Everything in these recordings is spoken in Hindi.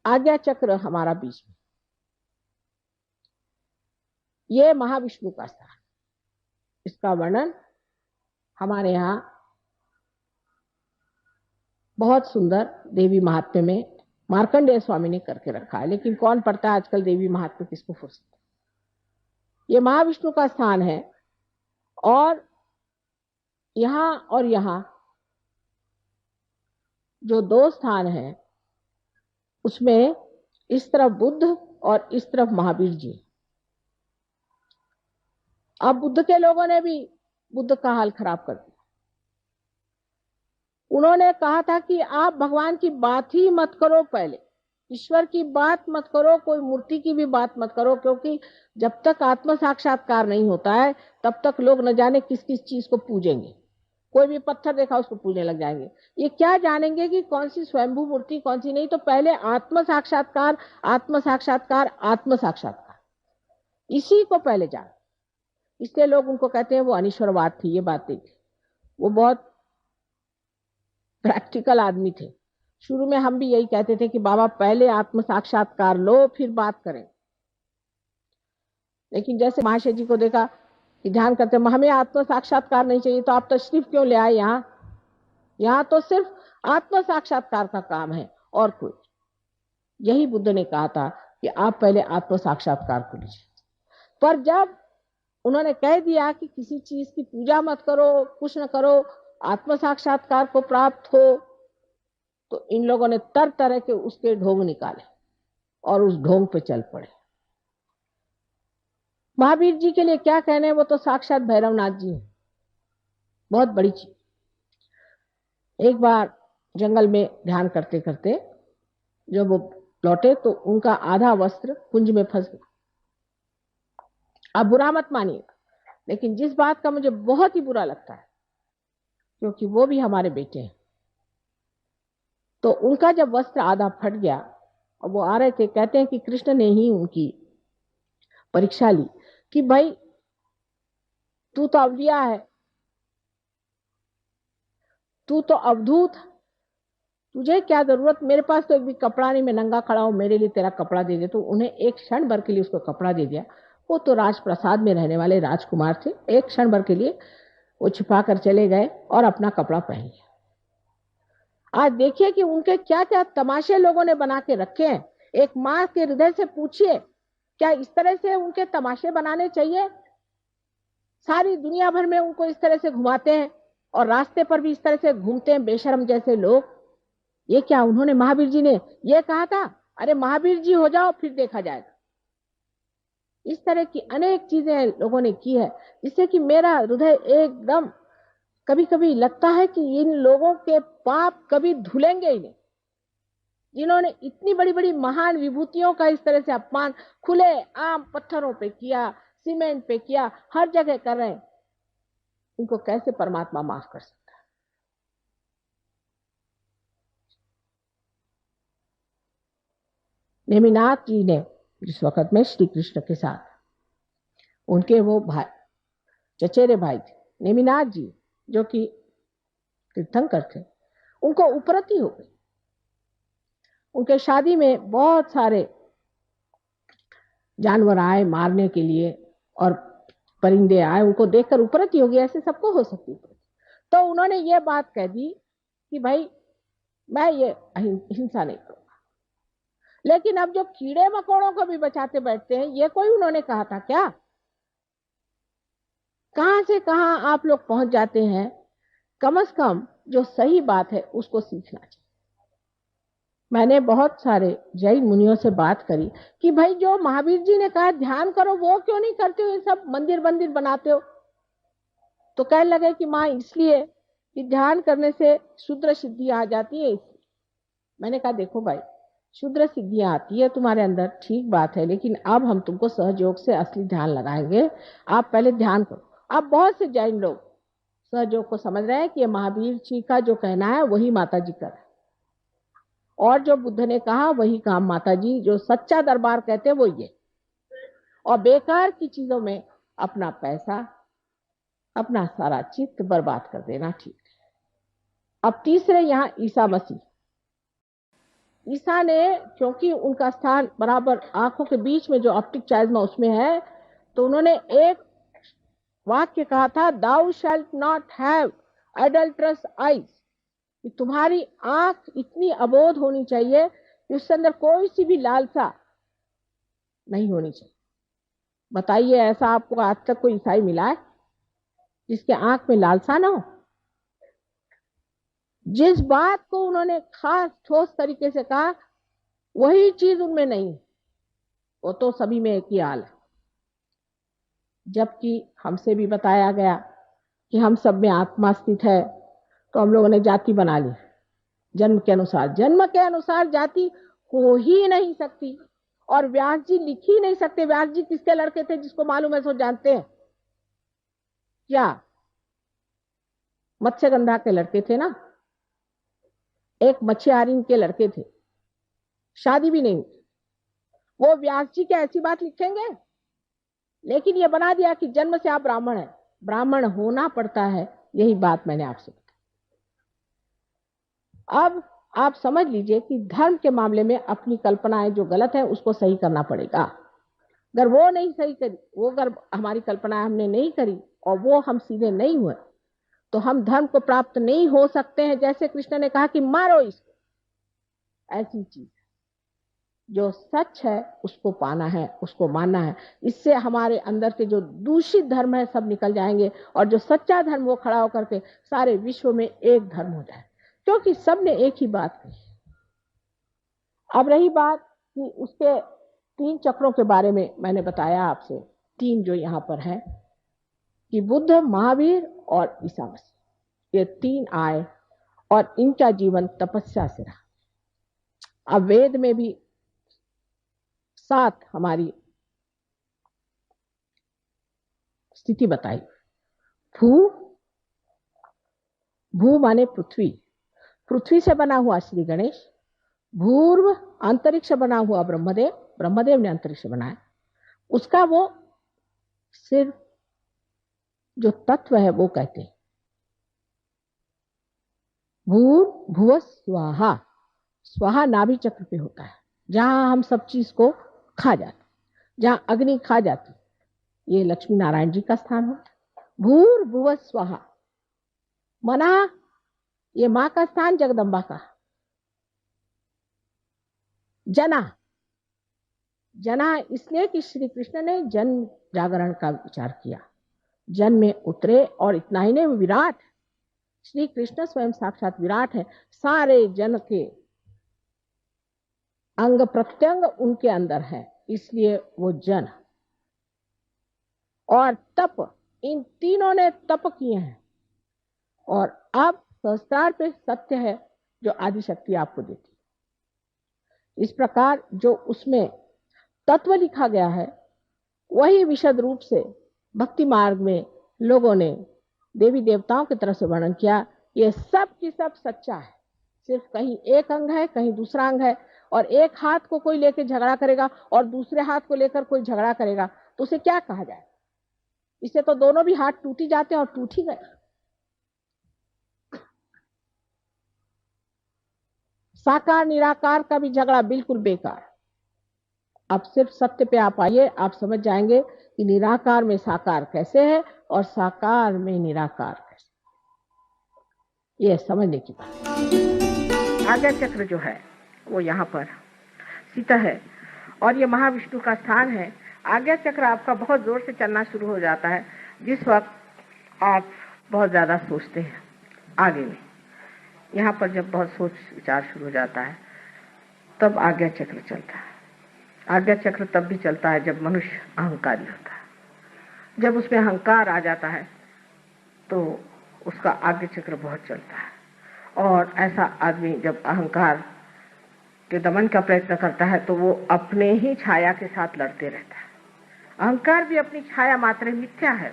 आज्ञा चक्र हमारा बीच में, ये महाविष्णु का स्थान। इसका वर्णन हमारे यहाँ बहुत सुंदर देवी महात्म्य में मार्कंडेय स्वामी ने करके रखा है, लेकिन कौन पढ़ता है आजकल देवी महात्म्य, किसको फुर्सत। ये महाविष्णु का स्थान है और यहाँ जो दो स्थान हैं उसमें इस तरफ बुद्ध और इस तरफ महावीर जी। अब बुद्ध के लोगों ने भी बुद्ध का हाल खराब कर दिया। उन्होंने कहा था कि आप भगवान की बात ही मत करो, पहले ईश्वर की बात मत करो, कोई मूर्ति की भी बात मत करो, क्योंकि जब तक आत्म साक्षात्कार नहीं होता है तब तक लोग न जाने किस किस चीज को पूजेंगे। कोई भी पत्थर देखा उसको पूजने लग जाएंगे। ये क्या जानेंगे कि कौन सी स्वयंभू मूर्ति कौन सी नहीं। तो पहले आत्म साक्षात्कार, आत्म साक्षात्कार, आत्म साक्षात्कार, इसी को पहले जान। इसलिए लोग उनको कहते हैं वो अनिश्वरवाद थी। ये बात नहीं थी, वो बहुत प्रैक्टिकल आदमी थे। शुरू में हम भी यही कहते थे कि बाबा पहले आत्म साक्षात्कार लो फिर बात करें। लेकिन जैसे महाशय जी को देखा कि ध्यान करते हमें आत्म साक्षात्कार नहीं चाहिए, तो आप तशरीफ क्यों ले आए यहाँ तो सिर्फ आत्म साक्षात्कार का काम है और कोई। यही बुद्ध ने कहा था कि आप पहले आत्म साक्षात्कार को लीजिए। पर जब उन्होंने कह दिया कि किसी चीज की पूजा मत करो, कुछ न करो, आत्म साक्षात्कार को प्राप्त हो, तो इन लोगों ने तरह तरह के उसके ढोंग निकाले और उस ढोंग पे चल पड़े। महावीर जी के लिए क्या कहने, वो तो साक्षात भैरवनाथ जी हैं, बहुत बड़ी चीज। एक बार जंगल में ध्यान करते करते जब वो लौटे तो उनका आधा वस्त्र कुंज में फंस गया। आप बुरा मत मानिएगा, लेकिन जिस बात का मुझे बहुत ही बुरा लगता है, क्योंकि वो भी हमारे बेटे हैं, तो उनका जब वस्त्र आधा फट गया और वो आ रहे थे, कहते हैं कि कृष्ण ने ही उनकी परीक्षा ली कि भाई तू तो अवलिया है, तू तो अवधूत, तुझे क्या जरूरत, मेरे पास तो एक भी कपड़ा नहीं, मैं नंगा खड़ा हूं, मेरे लिए तेरा कपड़ा दे दे। तो उन्हें एक क्षण भर के लिए उसको कपड़ा दे दिया। वो तो राजप्रसाद में रहने वाले राजकुमार थे, एक क्षण भर के लिए वो छिपा कर चले गए और अपना कपड़ा पहन लिया। आज देखिए कि उनके क्या क्या तमाशे लोगों ने बना के रखे हैं। एक माँ के हृदय से पूछिए, क्या इस तरह से उनके तमाशे बनाने चाहिए? सारी दुनिया भर में उनको इस तरह से घुमाते हैं और रास्ते पर भी इस तरह से घूमते हैं बेशरम जैसे लोग। ये क्या, उन्होंने महावीर जी ने ये कहा था, अरे महावीर जी हो जाओ फिर देखा जाएगा। इस तरह की अनेक चीजें लोगों ने की है, जिससे कि मेरा हृदय एकदम कभी कभी लगता है कि इन लोगों के पाप कभी धुलेंगे ही नहीं, जिन्होंने इतनी बड़ी बड़ी महान विभूतियों का इस तरह से अपमान खुले आम पत्थरों पे किया, सीमेंट पे किया, हर जगह कर रहे हैं। इनको कैसे परमात्मा माफ कर सकता है? नेमिनाथ जी ने जिस वक्त में श्री कृष्ण के साथ, उनके वो भाई, चचेरे भाई थे नेमिनाथ जी, जो कि तीर्थंकर थे, उनको उपरति हो गई। उनके शादी में बहुत सारे जानवर आए मारने के लिए और परिंदे आए, उनको देखकर उपरति हो गई। ऐसे सबको हो सकती है। तो उन्होंने ये बात कह दी कि भाई मैं ये हिंसा नहीं करूंगा। लेकिन अब जो कीड़े मकोड़ों को भी बचाते बैठते हैं, ये कोई उन्होंने कहा था क्या? कहां से कहां आप लोग पहुंच जाते हैं। कम से कम जो सही बात है उसको सीखना चाहिए। मैंने बहुत सारे जैन मुनियों से बात करी कि भाई जो महावीर जी ने कहा ध्यान करो, वो क्यों नहीं करते हो, ये सब मंदिर मंदिर बनाते हो। तो कहने लगे कि माँ इसलिए कि ध्यान करने से शुद्र सिद्धि आ जाती है। मैंने कहा देखो भाई, शुद्र सिद्धियां आती है तुम्हारे अंदर, ठीक बात है, लेकिन अब हम तुमको सहयोग से असली ध्यान लगाएंगे। आप पहले ध्यान करो। अब बहुत से जैन लोग सहयोग को समझ रहे हैं कि ये महावीर जी का जो कहना है वही माता जी कर, और जो बुद्ध ने कहा वही काम माता जी, जो सच्चा दरबार कहते हैं वो ये। और बेकार की चीजों में अपना पैसा, अपना सारा चित्त बर्बाद कर देना ठीक है। अब तीसरे यहाँ ईसा मसीह, ईसा ने, क्योंकि उनका स्थान बराबर आंखों के बीच में जो ऑप्टिक चाइज्मा उसमें है, तो उन्होंने एक वाक्य कहा था, दाउ शैल्ट नॉट हैव एडल्ट्रस आईज, कि तुम्हारी आंख इतनी अबोध होनी चाहिए कि उसके अंदर कोई सी भी लालसा नहीं होनी चाहिए। बताइए, ऐसा आपको आज तक कोई ईसाई मिला है जिसके आंख में लालसा ना हो? जिस बात को उन्होंने खास ठोस तरीके से कहा, वही चीज उनमें नहीं। वो तो सभी में एक ही हाल है। जबकि हमसे भी बताया गया कि हम सब में आत्मा स्थित है, तो हम लोगों ने जाति बना ली जन्म के अनुसार। जन्म के अनुसार जाति हो ही नहीं सकती, और व्यास जी लिख ही नहीं सकते। व्यास जी किसके लड़के थे? जिसको मालूम है सो जानते हैं क्या? मत्स्यगंधा के लड़के थे ना, एक मच्छियारिन के लड़के थे, शादी भी नहीं हुई। वो व्यास जी क्या ऐसी बात लिखेंगे? लेकिन ये बना दिया कि जन्म से आप ब्राह्मण हैं, ब्राह्मण होना पड़ता है। यही बात मैंने आपसे बताई। अब आप समझ लीजिए कि धर्म के मामले में अपनी कल्पनाएं जो गलत है उसको सही करना पड़ेगा। अगर वो नहीं सही करी, वो अगर हमारी कल्पनाएं हमने नहीं करी और वो हम सीधे नहीं हुए, तो हम धर्म को प्राप्त नहीं हो सकते हैं। जैसे कृष्ण ने कहा कि मारो इसको, ऐसी चीज जो सच है उसको पाना है, उसको मानना है। इससे हमारे अंदर के जो दूषित धर्म है सब निकल जाएंगे, और जो सच्चा धर्म वो खड़ा होकर के सारे विश्व में एक धर्म हो जाए, क्योंकि सबने एक ही बात कही। अब रही बात कि उसके 3 चक्रों के बारे में, मैंने बताया आपसे 3 जो यहाँ पर है कि बुद्ध, महावीर और ईसा मसीह, ये 3 आए और इनका जीवन तपस्या से रहा। अब वेद में भी 7 हमारी स्थिति बताई। भू माने पृथ्वी, पृथ्वी से बना हुआ श्री गणेश। भूर्व अंतरिक्ष बना हुआ ब्रह्मदेव, ब्रह्मदेव ने अंतरिक्ष बनाया। उसका वो सिर्फ जो तत्व है वो कहते हैं भूर्भुव स्वाहा। स्वाहा नाभि चक्र पे होता है, जहां हम सब चीज को खा जाते, जहां अग्नि खा जाती, ये लक्ष्मी नारायण जी का स्थान होता है। भूर्भुव स्वाहा मना, ये मां का स्थान जगदम्बा का। जना, जना इसलिए कि श्री कृष्ण ने जन जागरण का विचार किया, जन में उतरे। और इतना ही नहीं, विराट, श्री कृष्ण स्वयं साक्षात विराट है। सारे जन के अंग प्रत्यंग उनके अंदर है, इसलिए वो जन। और तप, इन तीनों ने तप किए हैं। और अब सहस्त्रार पे सत्य है जो आदि शक्ति आपको देती है। इस प्रकार जो उसमें तत्व लिखा गया है वही विशद रूप से भक्ति मार्ग में लोगों ने देवी देवताओं की तरफ से वर्णन किया। ये सब की सब सच्चा है, सिर्फ कहीं एक अंग है, कहीं दूसरा अंग है। और एक हाथ को कोई लेकर झगड़ा करेगा और दूसरे हाथ को लेकर कोई झगड़ा करेगा, तो उसे क्या कहा जाए? इससे तो दोनों भी हाथ टूटी जाते हैं और टूट ही गए। साकार निराकार का भी झगड़ा बिल्कुल बेकार। अब सिर्फ सत्य पे आप आइए, आप समझ जाएंगे कि निराकार में साकार कैसे है और साकार में निराकार कैसे। ये समझने की बात। आज्ञा चक्र जो है वो यहाँ पर सीता है और ये महाविष्णु का स्थान है। आज्ञा चक्र आपका बहुत जोर से चलना शुरू हो जाता है जिस वक्त आप बहुत ज्यादा सोचते हैं आगे में। यहाँ पर जब बहुत सोच विचार शुरू हो जाता है तब आज्ञा चक्र चलता है। आज्ञा चक्र तब भी चलता है जब मनुष्य अहंकारी होता है। जब उसमें अहंकार आ जाता है तो उसका आज्ञा चक्र बहुत चलता है। और ऐसा आदमी जब अहंकार के दमन का प्रयत्न करता है तो वो अपने ही छाया के साथ लड़ते रहता है। अहंकार भी अपनी छाया मात्र मिथ्या है,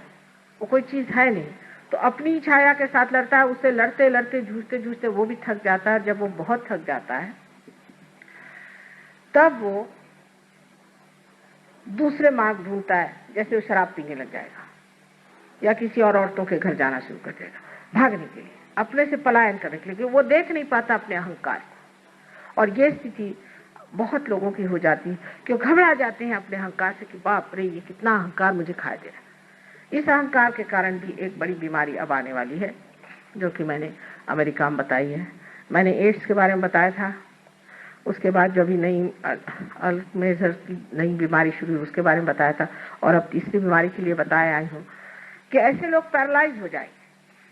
वो कोई चीज है नहीं, तो अपनी छाया के साथ लड़ता है। उससे लड़ते लड़ते जूझते जूझते वो भी थक जाता है। जब वो बहुत थक जाता है तब वो दूसरे मार्ग ढूंढता है, जैसे वो शराब पीने लग जाएगा या किसी और औरतों के घर जाना शुरू कर देगा, भागने के लिए, अपने से पलायन करने के लिए। वो देख नहीं पाता अपने अहंकार को, और ये स्थिति बहुत लोगों की हो जाती है कि वो घबरा जाते हैं अपने अहंकार से कि बाप रे ये कितना अहंकार मुझे खाए दे रहा है। इस अहंकार के कारण भी एक बड़ी बीमारी अब आने वाली है, जो कि मैंने अमेरिका में बताई है। मैंने एड्स के बारे में बताया था, उसके बाद जो अभी नई अल्जाइमर की नई बीमारी शुरू हुई उसके बारे में बताया था, और अब तीसरी बीमारी के लिए बताया आई हूँ कि ऐसे लोग पैरालाइज हो जाएंगे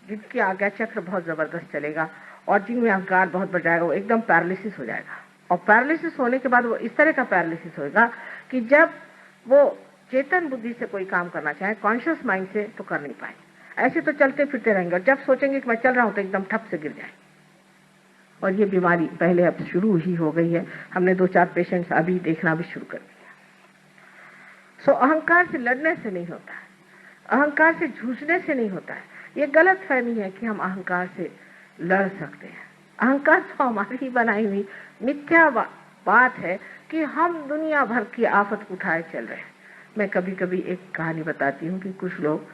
जिनकी आज्ञा चक्र बहुत जबरदस्त चलेगा और जिनमें अहंकार बहुत बढ़ जाएगा, वो एकदम पैरालिसिस हो जाएगा। और पैरालिसिस होने के बाद वो इस तरह का पैरालिसिस होगा कि जब वो चेतन बुद्धि से कोई काम करना चाहे, कॉन्शियस माइंड से, तो कर नहीं पाए। ऐसे तो चलते फिरते रहेंगे और जब सोचेंगे कि मैं चल रहा हूं तो एकदम ठप से गिर जाए। और ये बीमारी पहले अब शुरू ही हो गई है, हमने 2-4 पेशेंट्स अभी देखना भी शुरू कर दिया। सो अहंकार से लड़ने से नहीं होता है, अहंकार से जूझने से नहीं होता है। ये गलत फहमी है कि हम अहंकार से लड़ सकते हैं। अहंकार तो हमारी ही बनाई हुई मिथ्या बात है कि हम दुनिया भर की आफत उठाए चल रहे हैं। मैं कभी कभी एक कहानी बताती हूँ कि कुछ लोग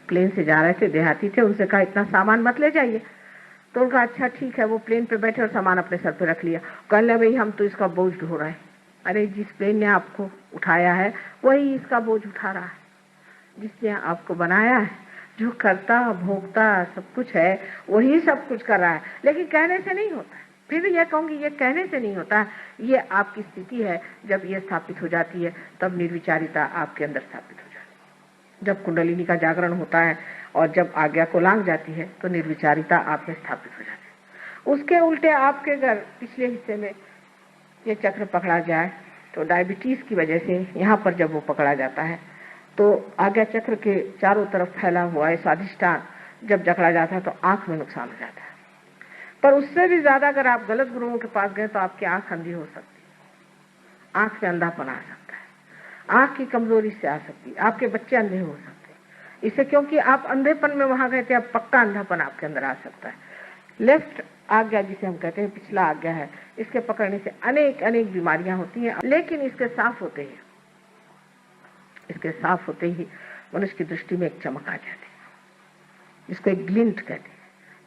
प्लेन से जा रहे थे, देहाती थे, उनसे कहा इतना सामान मत ले जाइए। तो उनका अच्छा ठीक है, वो प्लेन पे बैठे और सामान अपने सर पे रख लिया। कहने भाई हम तो इसका बोझ ढो रहे हैं। अरे जिस प्लेन ने आपको उठाया है वही इसका बोझ उठा रहा है, जिसने आपको बनाया है, जो करता भोगता सब कुछ है वही सब कुछ कर रहा है। लेकिन कहने से नहीं होता है। फिर भी यह कहूंगी ये कहने से नहीं होता, ये आपकी स्थिति है। जब ये स्थापित हो जाती है तब निर्विचारिता आपके अंदर स्थापित हो जाती है। जब कुंडलिनी का जागरण होता है और जब आज्ञा को लांघ जाती है तो निर्विचारिता आप में स्थापित हो जाती है। उसके उल्टे आपके अगर पिछले हिस्से में ये चक्र पकड़ा जाए तो डायबिटीज की वजह से यहाँ पर जब वो पकड़ा जाता है तो आज्ञा चक्र के चारों तरफ फैला हुआ है स्वाधिष्ठान जब जकड़ा जाता है तो आंख में नुकसान हो जाता है। पर उससे भी ज्यादा अगर आप गलत गुरुओं के पास गए तो आपकी आंख अंधी हो सकती है, आंख में अंधापन आ सकता है, आंख की कमजोरी से आ सकती है, आपके बच्चे अंधे हो सकते हैं। इससे क्योंकि आप अंधेपन में वहां गए थे, अब पक्का अंधापन आपके अंदर आ सकता है। लेफ्ट आज्ञा जिसे हम कहते हैं पिछला आज्ञा है, इसके पकड़ने से अनेक अनेक बीमारियां होती हैं। लेकिन इसके साफ होते ही मनुष्य की दृष्टि में एक चमक आ जाती है, जिसको एक ग्लिंट कहते हैं,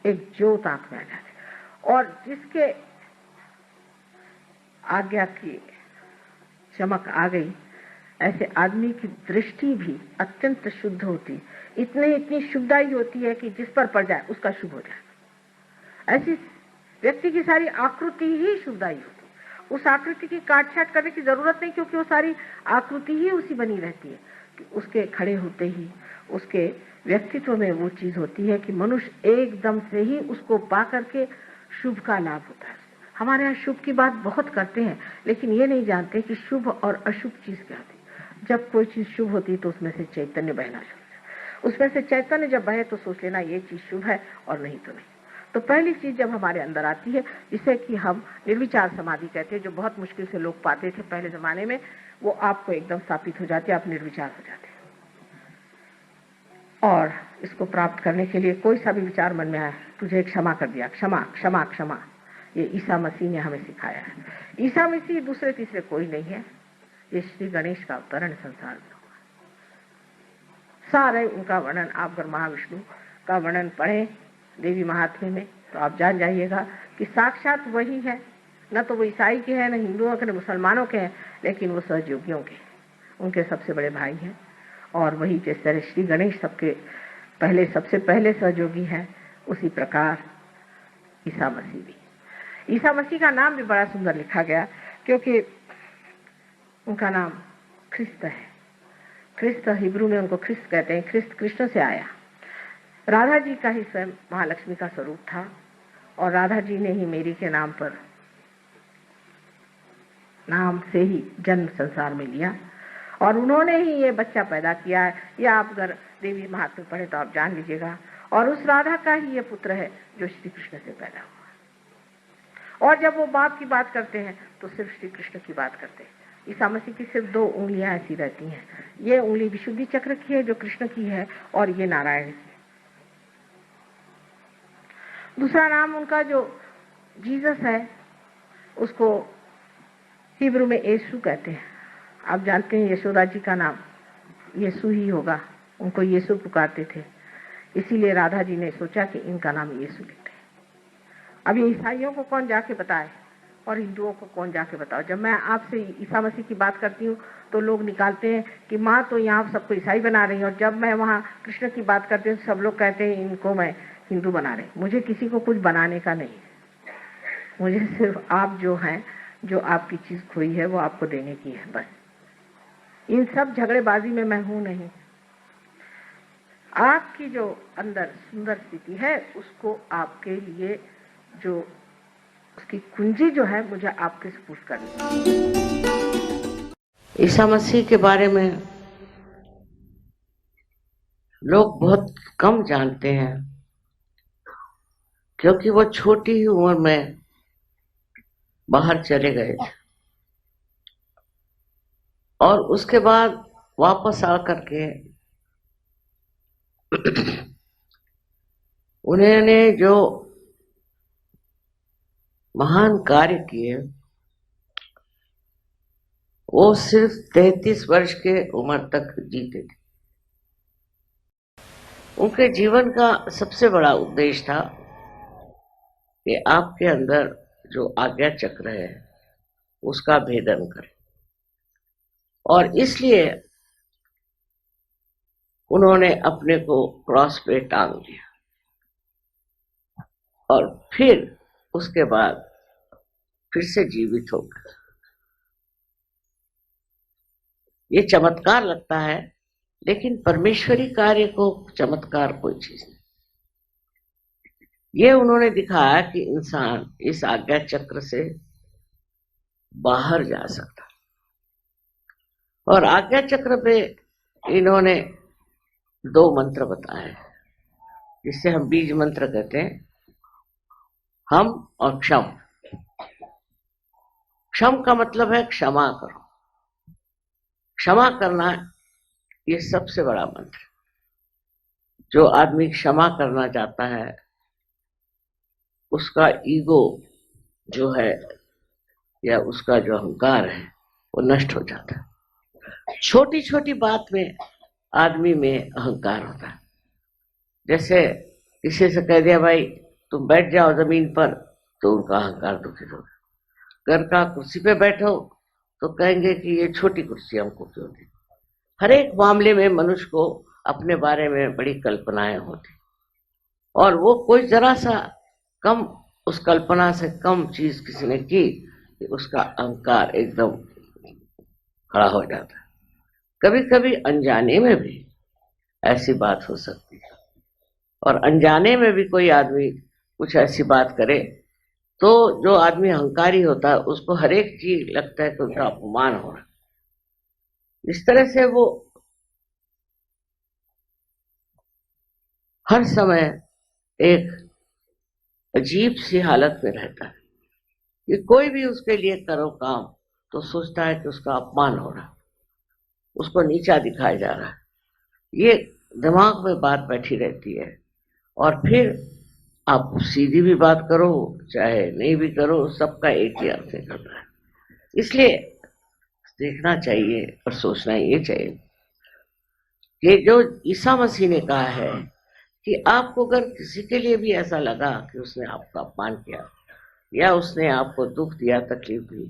एक ज्योत आंख में आ जाती है। और जिसके आज्ञा की चमक आ गई, ऐसे आदमी की दृष्टि भी अत्यंत शुद्ध होती, इतनी शुभदायी होती है कि जिस पर पड़ जाए उसका शुभ हो जाए। ऐसी व्यक्ति की सारी आकृति ही शुभदायी होती, उस आकृति की काट छाट करने की जरूरत नहीं, क्योंकि वो सारी आकृति ही उसी बनी रहती है। कि उसके खड़े होते ही उसके व्यक्तित्व में वो चीज होती है कि मनुष्य एकदम से ही उसको पा करके शुभ का लाभ होता है। हमारे यहाँ शुभ की बात बहुत करते हैं, लेकिन ये नहीं जानते कि शुभ और अशुभ चीज क्या होती है। जब कोई चीज शुभ होती है तो उसमें से चैतन्य बहना शुरू होता है, उसमें से चैतन्य जब बहे तो सोच लेना ये चीज शुभ है और नहीं तो नहीं। तो पहली चीज जब हमारे अंदर आती है, जिसे कि हम निर्विचार समाधि कहते हैं, जो बहुत मुश्किल से लोग पाते थे पहले जमाने में, वो आपको एकदम स्थापित हो जाती है, आप निर्विचार हो जाते हैं। और इसको प्राप्त करने के लिए कोई सा भी विचार मन में आया, तुझे क्षमा कर दिया, क्षमा क्षमा क्षमा, ये ईसा मसीह ने हमें सिखाया है। ईसा मसीह दूसरे तीसरे कोई नहीं है, ये श्री गणेश का अवतरण संसार में हुआ। सारे उनका वर्णन आप अगर महाविष्णु का वर्णन पढ़ें देवी महात्म्य में तो आप जान जाइएगा कि साक्षात वही है। न तो वो ईसाई के हैं, न हिंदुओं के, न मुसलमानों के हैं, लेकिन वो सहयोगियों के, उनके सबसे बड़े भाई हैं। और वही जिस तरह श्री गणेश सबसे पहले सहयोगी हैं, उसी प्रकार ईसा मसीह भी। ईसा मसीह का नाम भी बड़ा सुंदर लिखा गया, क्योंकि उनका नाम ख्रिस्त है। ख्रिस्त हिब्रू में उनको ख्रिस्त कहते हैं, ख्रिस्त कृष्ण से आया। राधा जी का ही स्वयं महालक्ष्मी का स्वरूप था, और राधा जी ने ही मेरी के नाम से ही जन्म संसार में लिया, और उन्होंने ही ये बच्चा पैदा किया है। या आप अगर देवी महात्म्य पढ़े तो आप जान लीजिएगा। और उस राधा का ही ये पुत्र है जो श्री कृष्ण से पैदा हुआ। और जब वो बाप की बात करते हैं तो सिर्फ श्री कृष्ण की बात करते हैं। ईसा मसीह की सिर्फ 2 उंगलियां ऐसी रहती हैं, ये उंगली विशुद्धि चक्र की है जो कृष्ण की है, और ये नारायण की। दूसरा नाम उनका जो जीसस है, उसको हिब्रू में यीशु कहते हैं। आप जानते हैं यशोदा जी का नाम यीशु ही होगा, उनको यीशु पुकारते थे, इसीलिए राधा जी ने सोचा कि इनका नाम यीशु लिखते हैं। अब ये ईसाइयों को कौन जाके बताए, और हिंदुओं को कौन जाके बताओ। जब मैं आपसे ईसा मसीह की बात करती हूँ तो लोग निकालते हैं कि माँ तो यहाँ सबको ईसाई बना रही है, और जब मैं वहाँ कृष्ण की बात करती हूँ सब लोग कहते हैं इनको मैं हिंदू बना रही। मुझे किसी को कुछ बनाने का नहीं, मुझे सिर्फ आप जो हैं, जो आपकी चीज खोई है वो आपको देने की है बस। इन सब झगड़ेबाजी में मैं हूं नहीं। आपकी जो अंदर सुंदर स्थिति है उसको आपके लिए जो उसकी कुंजी जो है मुझे आपके सपुर्द करनी। ईसा मसीह के बारे में लोग बहुत कम जानते हैं, क्योंकि वो छोटी ही उम्र में बाहर चले गए थे और उसके बाद वापस आकर के उन्होंने जो महान कार्य किए वो सिर्फ 33 वर्ष के उम्र तक जीते थे। उनके जीवन का सबसे बड़ा उद्देश्य था कि आपके अंदर जो आज्ञा चक्र है उसका भेदन करें, और इसलिए उन्होंने अपने को क्रॉस पे टांग दिया और फिर उसके बाद फिर से जीवित हो गए। ये चमत्कार लगता है, लेकिन परमेश्वरी कार्य को चमत्कार कोई चीज नहीं। ये उन्होंने दिखाया कि इंसान इस आज्ञा चक्र से बाहर जा सकता, और आज्ञा चक्र पे इन्होंने 2 मंत्र बताए जिससे हम बीज मंत्र कहते हैं, हम और क्षम। क्षम का मतलब है क्षमा करो। क्षमा करना ये सबसे बड़ा मंत्र। जो आदमी क्षमा करना चाहता है उसका ईगो जो है या उसका जो अहंकार है वो नष्ट हो जाता है। छोटी छोटी बात में आदमी में अहंकार होता है। जैसे किसी से कह दिया भाई तुम बैठ जाओ जमीन पर, तो उनका अहंकार दुखित होगा। घर का कुर्सी पे बैठो तो कहेंगे कि ये छोटी कुर्सी हमको क्यों दी। हर एक मामले में मनुष्य को अपने बारे में बड़ी कल्पनाएं होती, और वो कोई जरा सा कम, उस कल्पना से कम चीज किसी ने की कि उसका अहंकार एकदम खड़ा हो जाता है। कभी कभी अनजाने में भी ऐसी बात हो सकती है, और अनजाने में भी कोई आदमी कुछ ऐसी बात करे तो जो आदमी अहंकारी होता है उसको हर एक चीज लगता है कि उसका अपमान हो रहा। इस तरह से वो हर समय एक अजीब सी हालत में रहता है कि कोई भी उसके लिए करो काम तो सोचता है कि उसका अपमान हो रहा, उसको नीचा दिखाया जा रहा है। ये दिमाग में बात बैठी रहती है, और फिर आप सीधी भी बात करो चाहे नहीं भी करो, सबका एक ही अर्थ निकलता है। इसलिए देखना चाहिए और सोचना ये चाहिए कि जो ईसा मसीह ने कहा है कि आपको अगर किसी के लिए भी ऐसा लगा कि उसने आपका अपमान किया या उसने आपको दुख दिया, तकलीफ दी,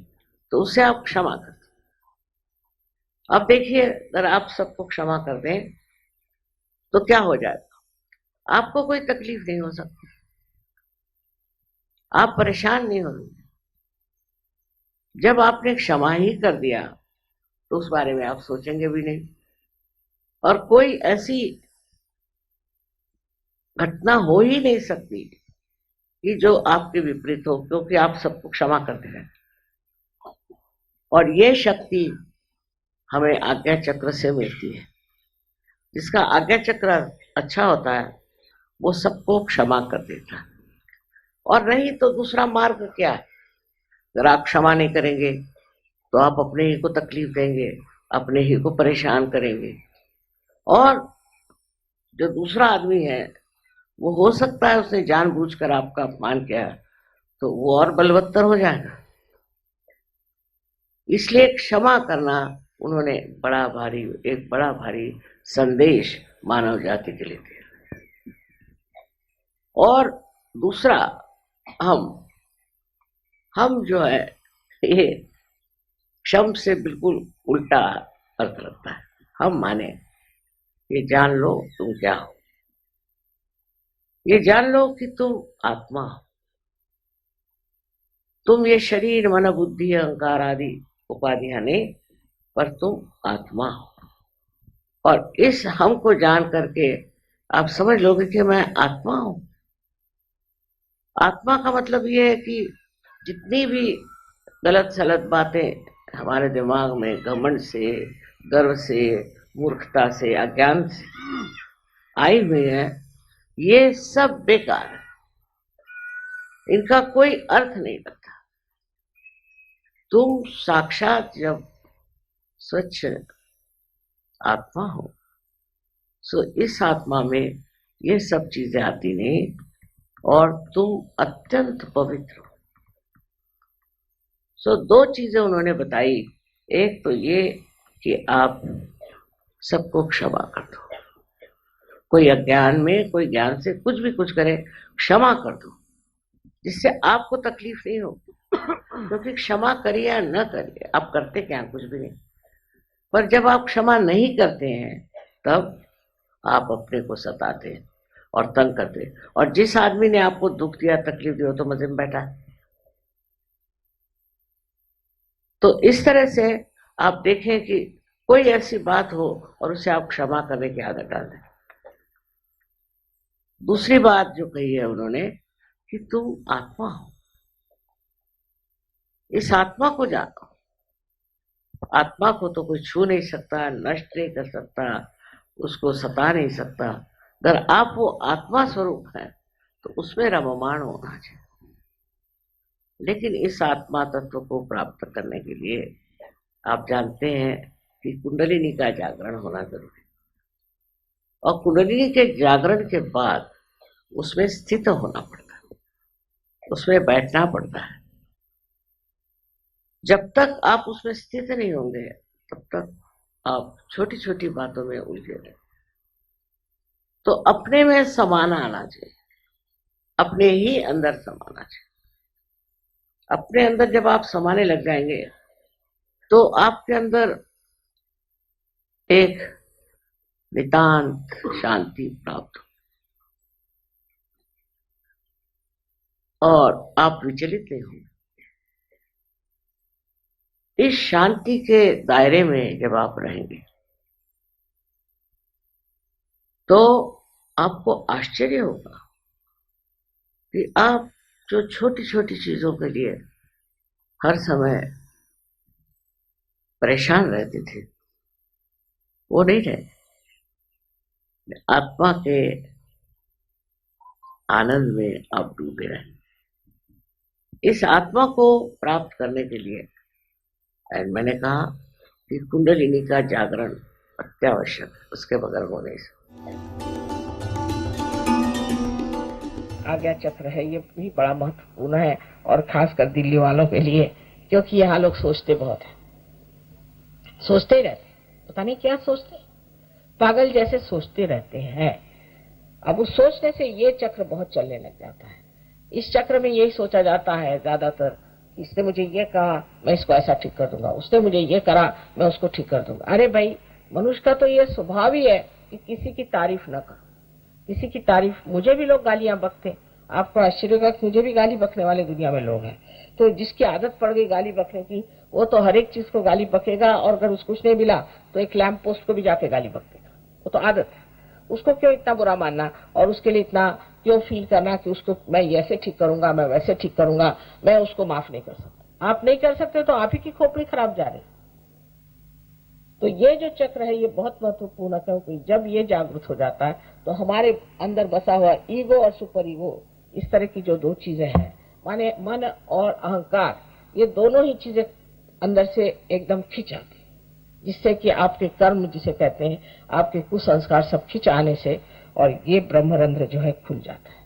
तो उसे आप क्षमा कर दो। अब देखिए, अगर आप सबको क्षमा कर दें तो क्या हो जाएगा? आपको कोई तकलीफ नहीं हो सकती, आप परेशान नहीं होंगे। जब आपने क्षमा ही कर दिया तो उस बारे में आप सोचेंगे भी नहीं, और कोई ऐसी घटना हो ही नहीं सकती कि जो आपके विपरीत हो, क्योंकि आप सबको क्षमा करते हैं। और ये शक्ति हमें आज्ञा चक्र से मिलती है। जिसका आज्ञा चक्र अच्छा होता है वो सबको क्षमा कर देता है। और नहीं तो दूसरा मार्ग क्या है? अगर आप क्षमा नहीं करेंगे तो आप अपने ही को तकलीफ देंगे, अपने ही को परेशान करेंगे, और जो दूसरा आदमी है वो हो सकता है उसने जानबूझकर आपका अपमान किया, तो वो और बलवत्तर हो जाएगा। इसलिए क्षमा करना उन्होंने एक बड़ा भारी संदेश मानव जाति के लिए दिया। और दूसरा, हम हम जो है ये क्षम से बिल्कुल उल्टा अर्थ लगता है। हम माने ये जान लो तुम क्या हो, ये जान लो कि तुम आत्मा हो। तुम ये शरीर मन बुद्धि अहंकार आदि उपाधियां नहीं, पर तुम आत्मा हो। और इस हम को जान करके आप समझ लोगे कि मैं आत्मा हूं। आत्मा का मतलब ये है कि जितनी भी गलत सलत बातें हमारे दिमाग में घमंड से, गर्व से, मूर्खता से, अज्ञान से आई हुई है, ये सब बेकार है, इनका कोई अर्थ नहीं लगता। तुम साक्षात जब स्वच्छ आत्मा हो, सो इस आत्मा में ये सब चीजें आती नहीं और तुम अत्यंत पवित्र हो। सो दो चीजें उन्होंने बताई। एक तो ये कि आप सबको क्षमा कर दो, कोई अज्ञान में, कोई ज्ञान से कुछ भी कुछ करे, क्षमा कर दो, जिससे आपको तकलीफ नहीं होगी। क्योंकि क्षमा करिए या न करिए, आप करते क्या, कुछ भी नहीं। पर जब आप क्षमा नहीं करते हैं तब आप अपने को सताते हैं और तंग करते हैं। और जिस आदमी ने आपको दुख दिया, तकलीफ दी, हो तो मजे में बैठा है। तो इस तरह से आप देखें कि कोई ऐसी बात हो और उसे आप क्षमा करने की आदत डाल दें। दूसरी बात जो कही है उन्होंने कि तुम आत्मा हो, इस आत्मा को जानो। आत्मा को तो कोई छू नहीं सकता, नष्ट नहीं कर सकता, उसको सता नहीं सकता। अगर आप वो आत्मा स्वरूप है तो उसमें रममाण होना चाहिए। लेकिन इस आत्मा तत्व को प्राप्त करने के लिए आप जानते हैं कि कुंडलिनी का जागरण होना जरूरी है। और कुंडलिनी के जागरण के बाद उसमें स्थित होना पड़ता है, उसमें बैठना पड़ता है। जब तक आप उसमें स्थित नहीं होंगे तब तक आप छोटी छोटी बातों में उलझे रहे। तो अपने में समाना आना चाहिए, अपने ही अंदर समाना चाहिए। अपने अंदर जब आप समाने लग जाएंगे तो आपके अंदर एक नितांत शांति प्राप्त हो और आप विचलित नहीं होंगे। इस शांति के दायरे में जब आप रहेंगे तो आपको आश्चर्य होगा कि आप जो छोटी छोटी चीजों के लिए हर समय परेशान रहते थे वो नहीं रहे। आत्मा के आनंद में आप डूबे रहे। इस आत्मा को प्राप्त करने के लिए मैंने कहा कि कुंडलिनी का जागरण अत्यावश्यक है, उसके बगैर वो नहीं सकता। आज्ञा चक्र है, ये भी बड़ा महत्वपूर्ण है और खासकर दिल्ली वालों के लिए, क्योंकि यहाँ लोग सोचते बहुत है, सोचते ही रहते, पता नहीं क्या सोचते, पागल जैसे सोचते रहते हैं। अब उस सोचने से ये चक्र बहुत चलने लग जाता है। इस चक्र में यही सोचा जाता है ज्यादातर, इसने मुझे ये कहा मैं इसको ऐसा ठीक कर दूंगा, उसने मुझे ये करा मैं उसको ठीक कर दूंगा। अरे भाई, मनुष्य का तो ये स्वभाव ही है कि किसी की तारीफ न करो, किसी की तारीफ। मुझे भी लोग गालियां बकते, आपको आश्चर्य होगा कि मुझे भी गाली बकने वाले दुनिया में लोग हैं। तो जिसकी आदत पड़ गई गाली बकने की, वो तो हर एक चीज को गाली बकेगा, और अगर उसको कुछ नहीं मिला तो एक लैंप पोस्ट को भी जाके गाली बकेगा। वो तो आदत है। उसको क्यों इतना बुरा मानना और उसके लिए इतना क्यों फील करना कि उसको मैं ऐसे ठीक करूंगा, मैं वैसे ठीक करूंगा, मैं उसको माफ नहीं कर सकता। आप नहीं कर सकते तो आप ही की खोपड़ी खराब जा रही। तो ये जो चक्र है ये बहुत महत्वपूर्ण है, क्योंकि जब ये जागृत हो जाता है तो हमारे अंदर बसा हुआ ईगो और सुपर ईगो, इस तरह की जो दो चीजें हैं, माने मन और अहंकार, ये दोनों ही चीजें अंदर से एकदम खिंच आती, जिससे कि आपके कर्म जिसे कहते हैं, आपके कुसंस्कार सब खिंच आने से और ये ब्रह्मरंध्र जो है खुल जाता है।